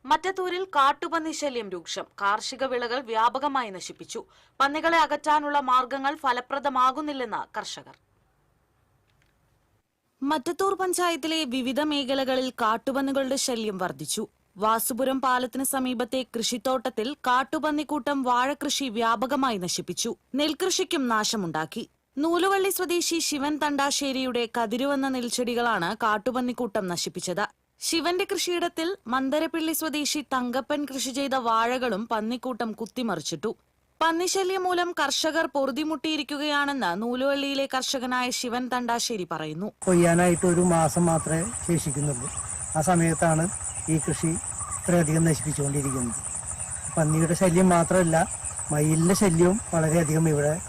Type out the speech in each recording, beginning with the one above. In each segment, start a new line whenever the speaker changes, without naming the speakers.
മറ്റത്തൂരിൽ കാട്ടുപന്നി ശല്യം രൂക്ഷം. കാർഷിക വിളകൾ വ്യാപകമായി നശിപ്പിച്ചു. പന്നികളെ അകറ്റാനുള്ള മാർഗങ്ങൾ ഫലപ്രദമാകുന്നില്ലെന്ന് കർഷകർ. മറ്റത്തൂർ പഞ്ചായത്തിലെ വിവിധ മേഖലകളിൽ കാട്ടുപന്നികളുടെ ശല്യം വർദ്ധിച്ചു. വാസുപുരം പാലത്തിന് സമീപത്തെ കൃഷിത്തോട്ടത്തിൽ കാട്ടുപന്നിക്കൂട്ടം വാഴകൃഷി വ്യാപകമായി നശിപ്പിച്ചു. നെൽകൃഷിക്കും നാശമുണ്ടാക്കി. നൂലുവള്ളി സ്വദേശി ശിവൻ തണ്ടാശ്ശേരിയുടെ കതിരുവന്ന നെൽച്ചെടികളാണ് കാട്ടുപന്നിക്കൂട്ടം നശിപ്പിച്ചത്. ശിവന്റെ കൃഷിയിടത്തിൽ മന്ദരപ്പിള്ളി സ്വദേശി തങ്കപ്പൻ കൃഷി ചെയ്ത വാഴകളും പന്നിക്കൂട്ടം കുത്തിമറിച്ചിട്ടു. പന്നിശല്യം മൂലം കർഷകർ പൊറുതിമുട്ടിയിരിക്കുകയാണെന്ന് നൂലുവള്ളിയിലെ കർഷകനായ ശിവൻ തണ്ടാശ്ശേരി പറയുന്നു.
കൊയ്യാനായിട്ട് ഒരു മാസം മാത്രമേ ശേഷിക്കുന്നുള്ളൂ. ആ സമയത്താണ് ഈ കൃഷി ഇത്രയധികം നശിപ്പിച്ചുകൊണ്ടിരിക്കുന്നത്. പന്നിയുടെ ശല്യം മാത്രമല്ല, മയിലിന്റെ ശല്യവും വളരെയധികം ഇവിടെ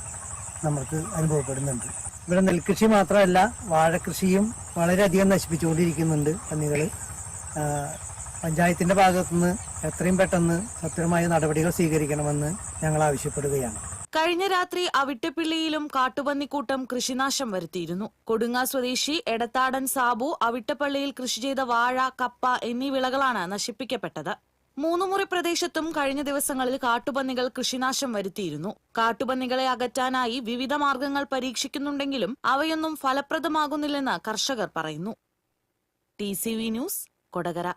നമുക്ക് അനുഭവപ്പെടുന്നുണ്ട്. ഇവിടെ നെൽകൃഷി മാത്രമല്ല, വാഴകൃഷിയും വളരെയധികം നശിപ്പിച്ചുകൊണ്ടിരിക്കുന്നുണ്ട് പന്നികൾ. പഞ്ചായത്തിന്റെ ഭാഗത്തുനിന്ന് എത്രയും പെട്ടെന്ന് സത്യമായ നടപടികൾ സ്വീകരിക്കണമെന്ന് ഞങ്ങൾ ആവശ്യപ്പെടുകയാണ്.
കഴിഞ്ഞ രാത്രി അവിട്ടപ്പള്ളിയിലും കാട്ടുപന്നിക്കൂട്ടം കൃഷിനാശം വരുത്തിയിരുന്നു. കൊടുങ്ങ സ്വദേശി എടത്താടൻ സാബു അവിട്ടപ്പള്ളിയിൽ കൃഷി ചെയ്ത വാഴ, കപ്പ എന്നീ വിളകളാണ് നശിപ്പിക്കപ്പെട്ടത്. മൂന്നുമുറി പ്രദേശത്തും കഴിഞ്ഞ ദിവസങ്ങളിൽ കാട്ടുപന്നികൾ കൃഷിനാശം വരുത്തിയിരുന്നു. കാട്ടുപന്നികളെ അകറ്റാനായി വിവിധ മാർഗങ്ങൾ പരീക്ഷിക്കുന്നുണ്ടെങ്കിലും അവയൊന്നും ഫലപ്രദമാകുന്നില്ലെന്ന് കർഷകർ പറയുന്നു. TCV news, Kodakara.